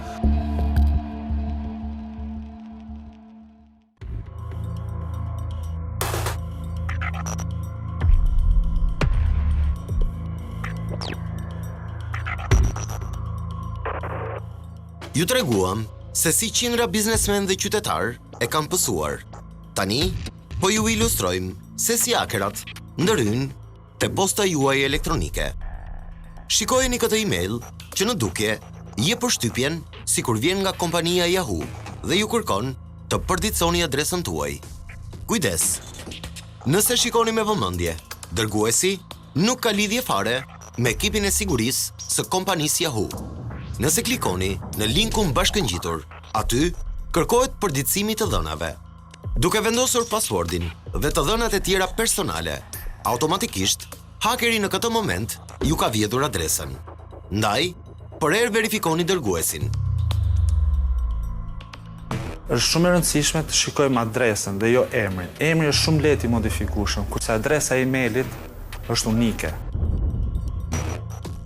Ju treguam se si qindra biznesmen dhe qytetar e kanë pësuar. Tani, po ju ilustrojmë se si hakerat ndërhyjnë te posta juaj elektronike. Shikojeni këtë email që në dukje jep përshtypjen sikur vjen nga kompania Yahoo dhe ju kërkon të përditësoni adresën tuaj. Kujdes! Nëse shikoni me vëmendje, dërguesi nuk ka lidhje fare me ekipin e sigurisë së kompanisë Yahoo. Nëse klikoni në linkun bashkëngjitur, aty kërkohet përditësimi të dhënave. Duke vendosur passwordin dhe të dhënat e tjera personale, automatikisht hakeri në këtë moment ju ka vjedhur adresën. Ndaj, përherë verifikoni dërguesin. Është shumë e rëndësishme të shikojmë adresën dhe jo emrin. Emri është shumë lehtë i modifikueshëm, kurse adresa e emailit është unike.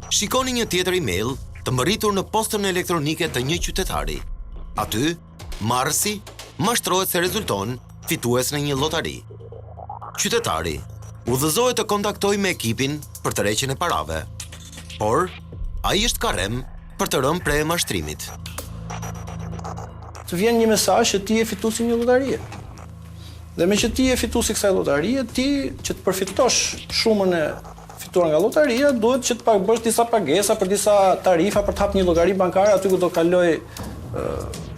Shikoni një tjetër email të mbërritur në postën elektronike të një qytetari. Aty, marrësi mashtrohet se rezulton fitues në një llotari. Qytetari udhëzohet të kontaktojë me ekipin për tërheqjen e parave, por ai është karrem për të rënë prej mashtrimit. Të vjen një mesazh që ti je fituesi një llotarie. Dhe me që ti je fituesi kësaj llotarie, ti që të përfitosh shumën e fituar nga llotaria, duhet që të bësh disa pagesa për disa tarifa për të hapur një llogari bankare aty ku do kaloj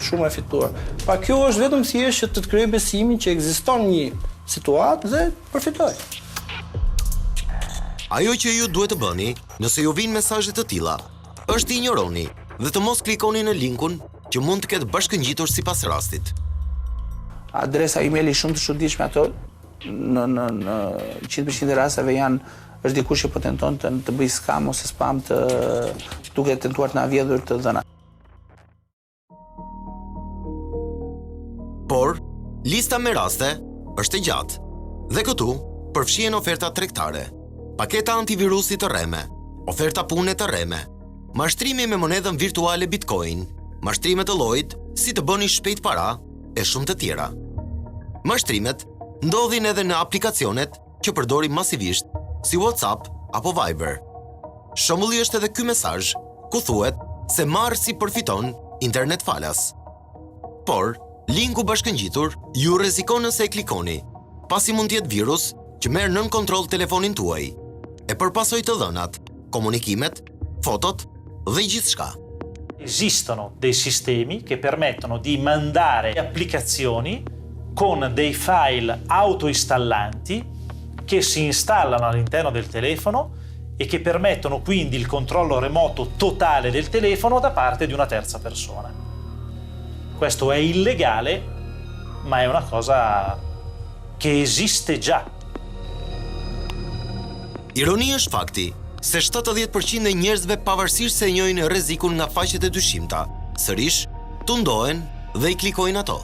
shumë e fituar. Pa kjo është vetëm thjesht që të krijojë besimin që ekziston një situatë dhe përfitoj. Ajo që ju duhet të bëni, nëse ju vinë mesazhe të tilla, është të injoroni dhe të mos klikoni në linkun që mund të ketë bashkëngjitur sipas rastit. Adresa emaili shumë të çuditshme ato në 100% e rasteve është dikush që po tenton të bëjë skam ose spam duke tentuar të na vjedhur të dhënat. Lista me raste është e gjatë dhe këtu përfshihen oferta tregtare, paketa antivirusi të rreme, oferta pune të rreme, mashtrimi me monedhën virtuale Bitcoin, mashtrime të llojit si të bëni shpejt para e shumë të tjera. Mashtrimet ndodhin edhe në aplikacionet që përdorim masivisht si WhatsApp apo Viber. Shembulli është edhe ky mesazh ku thuhet se marr si përfiton internet falas. Por linku bashkëngjitur ju rrezikon nëse e klikoni, pasi mund të jetë virus që merr nën kontroll telefonin tuaj e përpasoj të dhënat, komunikimet, fotot dhe gjithçka. Esistono dei sistemi che permettono di mandare applicazioni con dei file autoinstallanti che si installano all'interno del telefono e che permettono quindi il controllo remoto totale del telefono da parte di una terza persona. Questo è illegale, ma è una cosa che esiste già. Ironia është fakti se 70% e njerëzve pavarësisht se njohin rrezikun nga faqet e dyshimta, sërish tundohen dhe i klikojnë ato.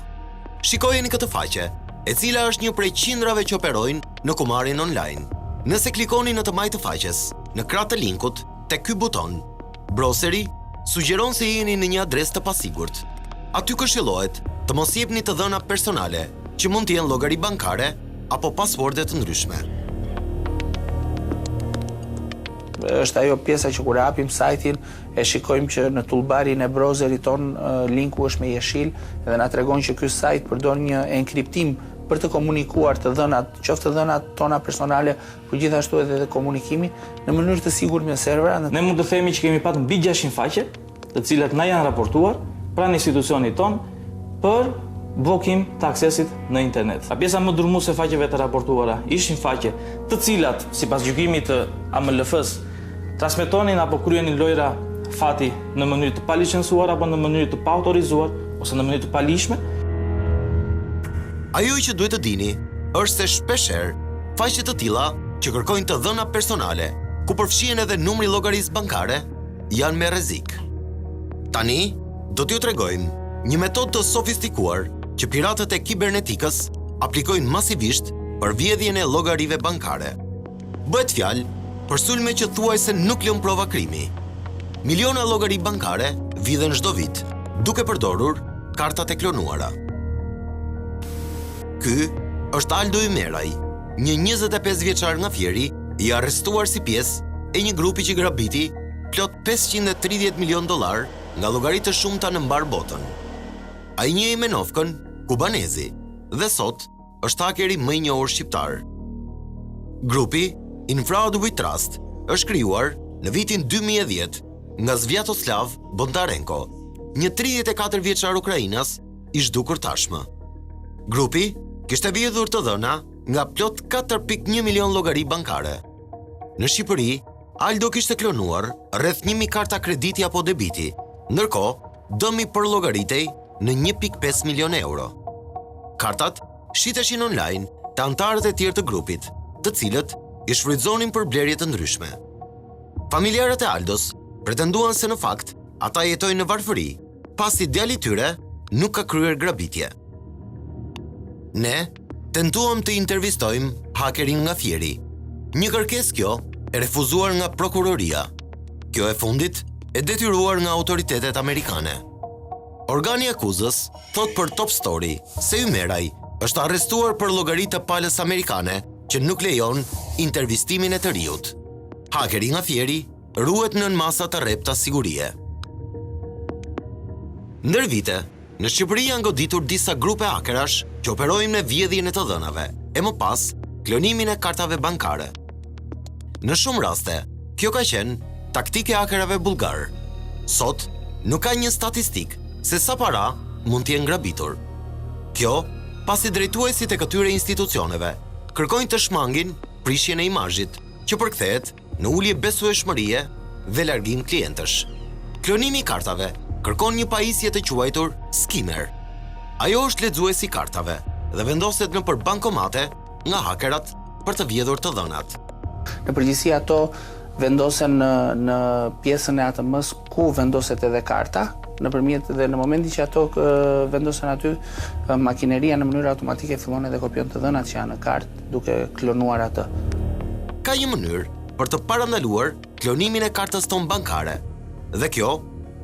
Shikojeni këtë faqe, e cila është një prej qindrave që operojnë në kumarin online. Nëse klikoni në të majtë të faqes, në krah të linkut, tek ky buton, browseri sugjeron se jeni në një adresë të pasigurt. Aty këshillohet të mos jepni të dhëna personale, që mund të jenë llogari bankare apo pasorde të ndryshme. Është ajo pjesa që kur hapim sajtin e shikojmë që në toolbarin e browserit ton linku është me jeshil dhe na tregon që ky sajt përdor një enkriptim për të komunikuar të dhënat, qoftë dhënat tona personale, por gjithashtu edhe komunikimi në mënyrë të sigurt me servera. Ne mund të themi që kemi patëm mbi 600 faqe, të cilat na janë raportuar pranë institucionit ton për blokim të aksesit në internet. A pjesa më durmuese e faqeve të raportuara ishin faqe të cilat, sipas gjykimit të AMLF-s, transmetonin apo kryenin lojra fati në mënyrë të palicencuar apo në mënyrë të paautorizuar ose në mënyrë të palishme. Ajo që duhet të dini është se shpeshherë faqe të tilla që kërkojnë të dhëna personale, ku përfshihen edhe numri llogarisë bankare, janë me rrezik. Tani do t'ju tregojmë një metodë të sofistikuar që piratët e kibernetikës aplikojnë masivisht për vjedhjen e llogarive bankare. Bëhet fjalë për sulme që thuajse nuk lën prova krimi. Miliona llogari bankare vidhen çdo vit, duke përdorur kartat e klonuara. Ky është Aldo Ymeraj, një 25 vjeçar nga Fieri, i arrestuar si pjesë e një grupi që grabiti plot $530 milion nga llogari të shumta në mbar botën. Ai njeh Menovkën, kubanezi, dhe sot është hakeri më i njohur shqiptar. Grupi Infraud with Trust është krijuar në vitin 2010 nga Sviatoslav Bondarenko, një 34 vjeçar ukrainas i zhdukur tashmë. Grupi kishte vjedhur të dhëna nga plot 4.1 milion llogari bankare. Në Shqipëri, Aldo kishte klonuar rreth 1000 karta krediti apo debiti, ndërkohë dëmi për llogaritej në 1.5 milion euro. Kartat shiteshin online të antarët e tjerë të grupit, të cilët i shfrytëzonin për blerje të ndryshme. Familjarët e Aldos pretenduan se në fakt ata jetojnë në varfëri, pasi djali i tyre nuk ka kryer grabitje. Ne tentuam të intervistojmë hakerin nga Fieri. Një kërkesë kjo e refuzuar nga prokuroria. Kjo e fundit e detyruar nga autoritetet amerikane. Organi akuzës thot për Top Story se Ymeraj është arrestuar për llogaritë të palës amerikane që nuk lejon intervistimin e të riut. Hakeri nga Fieri ruhet nën masa të rrepta sigurie. Ndër vite, në Shqipëri janë goditur disa grupe hakerash që operojnë me vjedhjen e të dhënave, e më pas klonimin e kartave bankare. Në shumë raste, kjo ka qenë taktike hakerave bullgar. Sot, nuk ka një statistik se sa para mund t'jenë grabitur. Kjo, pasi drejtuesit e këtyre institucioneve kërkojnë të shmangin prishjen e imazhit, që përkthehet në ulje besueshmërie dhe largim klientësh. Klonimi i kartave kërkon një pajisje të quajtur skimmer. Ajo është lexuesi i kartave dhe vendoset nëpër bankomate nga hakerat për të vjedhur të dhënat. Në përgjithësi ato vendosen në pjesën e ATM-s ku vendoset edhe karta, dhe në momentin që ato vendosen aty, makineria në mënyrë automatike fillon edhe kopjon të dhënat që janë në kartë duke klonuar atë. Ka një mënyrë për të parandaluar klonimin e kartës tonë bankare, dhe kjo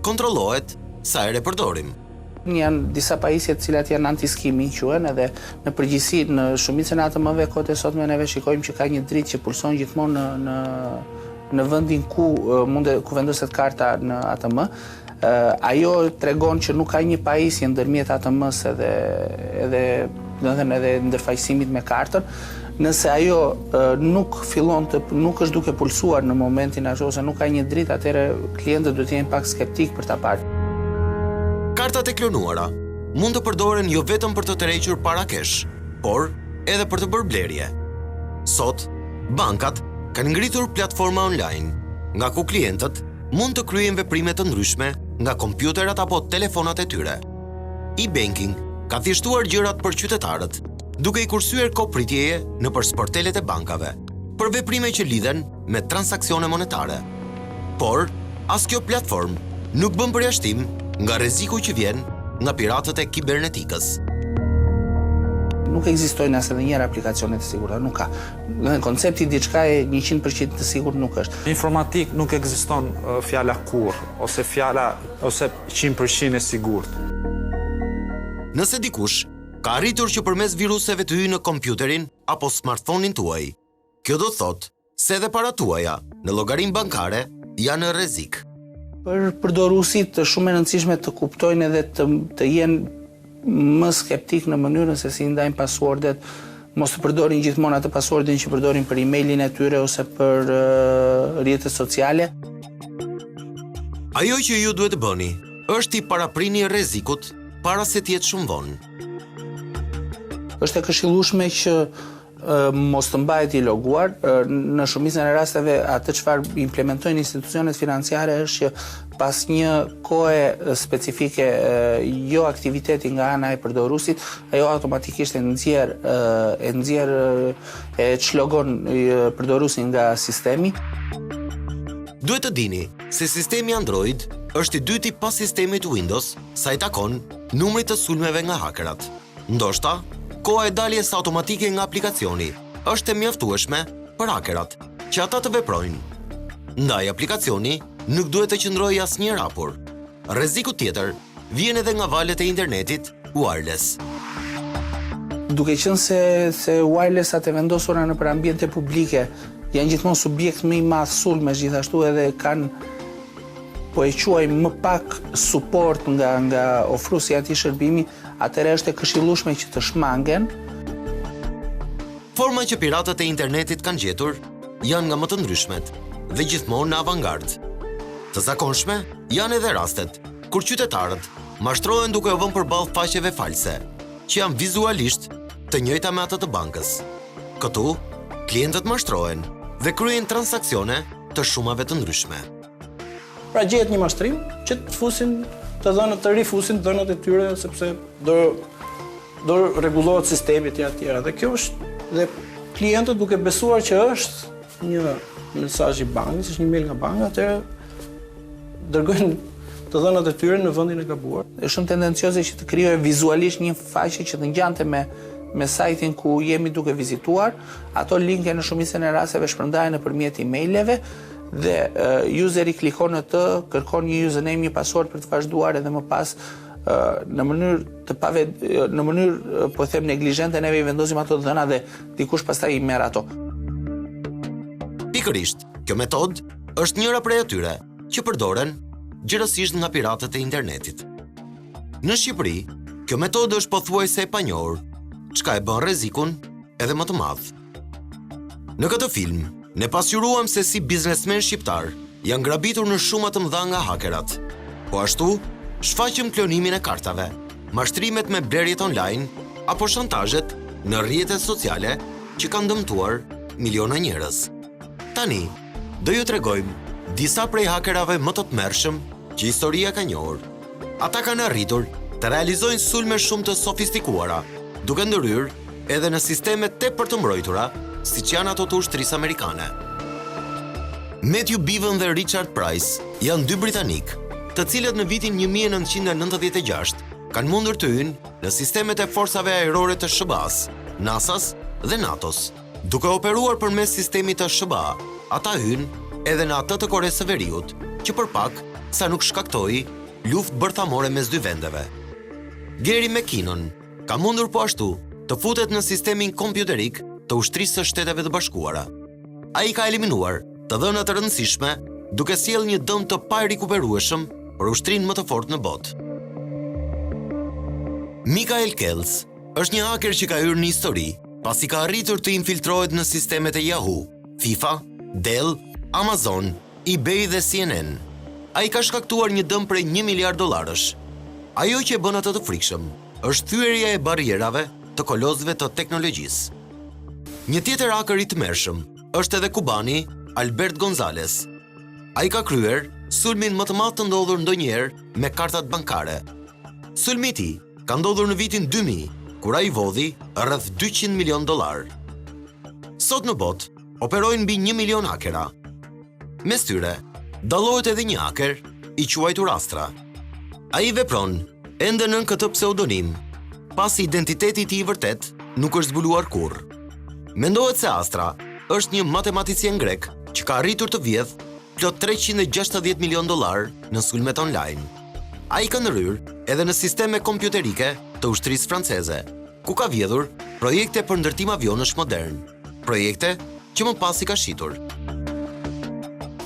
kontrollohet sa herë e përdorim. Janë disa pajisje të cilat janë anti-skimming quhen, edhe në përgjithësi në shumicën e ATM-ve kohët e sotme neve shikojmë që ka një dritë që pulson gjithmonë në vendin ku vendoset karta në ATM. Ajo tregon që nuk ka një pajisje ndërmjet ATM-s edhe ndërfaqësimit me kartën. Nëse ajo nuk është duke pulsuar në momentin ashtu ose nuk ka një dritë, atëherë klientët duhet të jenë pak skeptik për ta parë. Kartat e klonuara mund të përdoren jo vetëm për të tërhequr para kesh, por edhe për të bërë blerje. Sot, bankat kanë ngritur platforma online, nga ku klientët mund të kryejnë veprime të ndryshme nga kompjuterat apo telefonat e tyre. E-banking ka thjeshtuar gjërat për qytetarët, duke i kursyer kopritjeje nëpër sportelet e bankave, për veprime që lidhen me transaksione monetare. Por, as kjo platform nuk bën përjashtim nga rreziku që vjen nga piratët e kibernetikës. Nuk ekzistojnë as edhe njëherë aplikacione të sigurta, nuk ka. Koncepti diçka e 100% të sigurt nuk është. Në informatik nuk ekziston fjala kurr ose 100% e sigurt. Nëse dikush ka arritur që përmes viruseve të hyjë në kompjuterin apo smartphone-in tuaj, kjo do të thotë se edhe parat tuaja në llogarinë bankare janë në rrezik. Për përdoruesit shumë e rëndësishme të kuptojnë edhe të jenë më skeptik në mënyrën se si ndajnë passwordet, mos të përdorin gjithmonë atë passwordin që përdorin për emailin e tyre ose për rrjetet sociale. Ajo që ju duhet të bëni është i paraprini rrezikut para se të jetë shumë vonë. Është e këshillueshme që mos të mbahet i loguar. Në shumicën e rasteve atë çfarë implementojnë institucionet financiare është që pas një kohe specifike jo aktiviteti nga ana e përdoruesit, ajo automatikisht e çlogon përdoruesin nga sistemi. Duhet të dini se sistemi Android është i dyti pas sistemit Windows sa i takon numrit të sulmeve nga hakerat. Ndoshta, koha e daljes automatike nga aplikacioni është e mjaftueshme për hakerat që ata të veprojnë. Ndaj aplikacioni nuk duhet të qëndrojë asnjë hapur. Rreziku tjetër vjen edhe nga valët e internetit wireless. Duke qenë se wirelessat e vendosura nëpër ambiente publike janë gjithmonë subjekt më i madh sulmesh, gjithashtu edhe kanë po e quaj më pak suport nga ofruesi i atij shërbimi, atëherë është e këshillueshme që të shmangen. Forma që piratët e internetit kanë gjetur janë nga më të ndryshmet dhe gjithmonë në avangardë. Të zakonshme janë edhe rastet kur qytetarët mashtrohen duke u vënë përballë faqeve false, që janë vizualisht të njëjta me ato të bankës. Këtu, klientët mashtrohen dhe kryejnë transaksione të shumave të ndryshme. Pra gjehet një mashtrim që të rifusin dhënat e tyre sepse do rregullohet sistemi etj etj. Dhe kjo është dhe klientët duke besuar që është një mesazh i bankës, është një mail nga banka, atëherë dërgojnë të dhënat e tyre në vendin e gabuar. Është shumë tendencioze që të krijojë vizualisht një faqe që të ngjante me sajtin ku jemi duke vizituar. Ato linke në shumicën e rasteve shpërndahen nëpërmjet emaileve dhe useri klikon në të, kërkon një username, një password për të vazhduar edhe më pas në mënyrë po them neglizhente neve i vendosim ato dhëna dhe dikush pastaj i merr ato. Pikërisht, kjo metodë është njëra prej atyre që përdoren gjërësisht nga piratët e internetit. Në Shqipëri, kjo metodë është pothuajse e panjohur, çka e bën rrezikun edhe më të madh. Në këtë film, ne pasqyruam se si biznesmen shqiptar janë grabitur në shuma të mëdha nga hakerat. Po ashtu, shfaqëm klonimin e kartave, mashtrimet me blerjet online apo shantazhet në rrjetet sociale që kanë dëmtuar miliona njerëz. Tani, do ju tregojmë disa prej hakerave më të tmerrshëm që historia ka njohur. Ata kanë arritur të realizojnë sulme shumë të sofistikuara, duke ndërhyrë edhe në sisteme tepër të mbrojtura, siç janë ato të ushtrisë amerikane. Matthew Bevan dhe Richard Price janë dy britanik, të cilët në vitin 1996 kanë mundur të hynë në sistemet e forcave ajrore të SHBA-s, NASA-s dhe NATO-s. Duke operuar përmes sistemit të SHBA, ata hynë edhe në atë të Koresë së Veriut, që për pak sa nuk shkaktoi luftë bërthamore mes dy vendeve. Gary McKinnon ka mundur po ashtu të futet në sistemin kompjuterik të ushtrisë së Shteteve të Bashkuara. Ai ka eliminuar të dhëna të rëndësishme duke sjellë një dëm të parikuperueshëm për ushtrinë më të fortë në botë. Michael Kells është një haker që ka hyrë në histori pasi ka arritur të infiltrohet në sistemet e Yahoo, FIFA, Dell, Amazon, eBay dhe CNN. Ai ka shkaktuar një dëm prej $1 miliard. Ajo që e bën atë të frikshëm është thyerja e barrierave të kolozëve të teknologjisë. Një tjetër haker i tmerrshëm është edhe kubani Albert Gonzalez. Ai ka kryer sulmin më të madh të ndodhur ndonjëherë me kartat bankare. Sulmi i tij ka ndodhur në vitin 2000, kur ai vodhi rreth $200 milion. Sot në botë operojnë mbi 1 milion hakera. Mes tyre dallohet edhe një haker i quajtur Astra. Ai vepron ende nën këtë pseudonim, pasi identiteti i tij i vërtet nuk është zbuluar kurrë. Mendohet se Astra është një matematicien grek që ka arritur të vjedh plot $360 milion në sulmet online. Ai ka ndryrë edhe në sisteme kompjuterike të ushtrisë franceze, ku ka vjedhur projekte për ndërtim avionësh modern, projekte që më pas i ka shitur.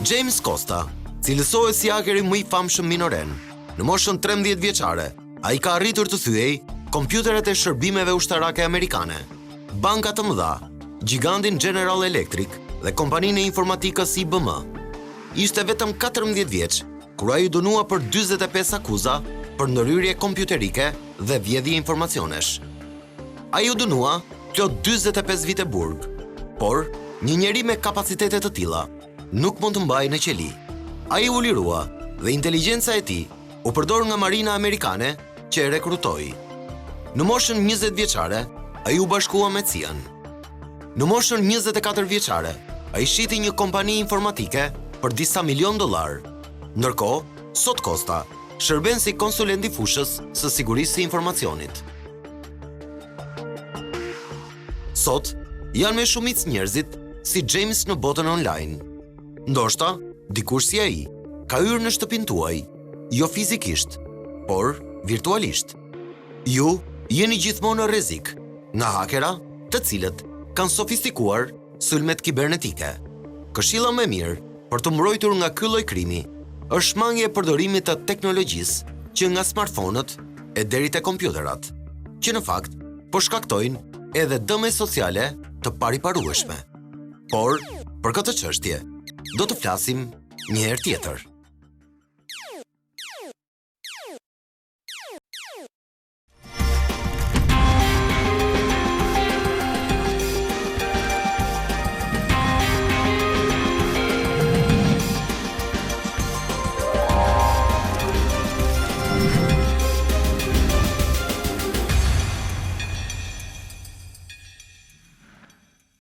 James Costa, cilësohet si hakeri më i famshëm minoren, në moshën 13 vjeçare, ai ka arritur të thyej kompjuteret e shërbimeve ushtarake amerikane, banka të mëdha, gigantin General Electric dhe kompaninë e informatikës IBM. Ishte vetëm 14 vjeç kur ai u dënua për 45 akuza për ndërhyrje kompjuterike dhe vjedhje informacionesh. Ai u dënua plot 45 vite burg, por një njeri me kapacitete të tilla nuk mund të mbajë në qeli. Ai u lirua dhe inteligjenca e tij u përdor nga Marina Amerikane që e rekrutoi. Në moshën 20 vjeçare, ai u bashkua me CIA-n. Në moshën 24 vjeçare, ai shiti një kompani informatike për disa $1 milion. Ndërkohë, sot Costa shërben si konsulent i fushës së sigurisë së informacionit. Sot, janë me shumicë njerëzit si James në botën online. Ndoshta, dikush si ai ka hyrë në shtëpinë tuaj, jo fizikisht, por virtualisht. Ju jeni gjithmonë në rrezik nga hakera, të cilët kanë sofistikuar sulmet kibernetike. Këshilla më e mirë për të mbrojtur nga ky lloj krimi është shmangja e përdorimit të teknologjisë që nga smartphone-ët e deri te kompjuterat, që në fakt po shkaktojnë edhe dëme sociale të pariparueshme. Por, për këtë çështje, do të flasim një herë tjetër.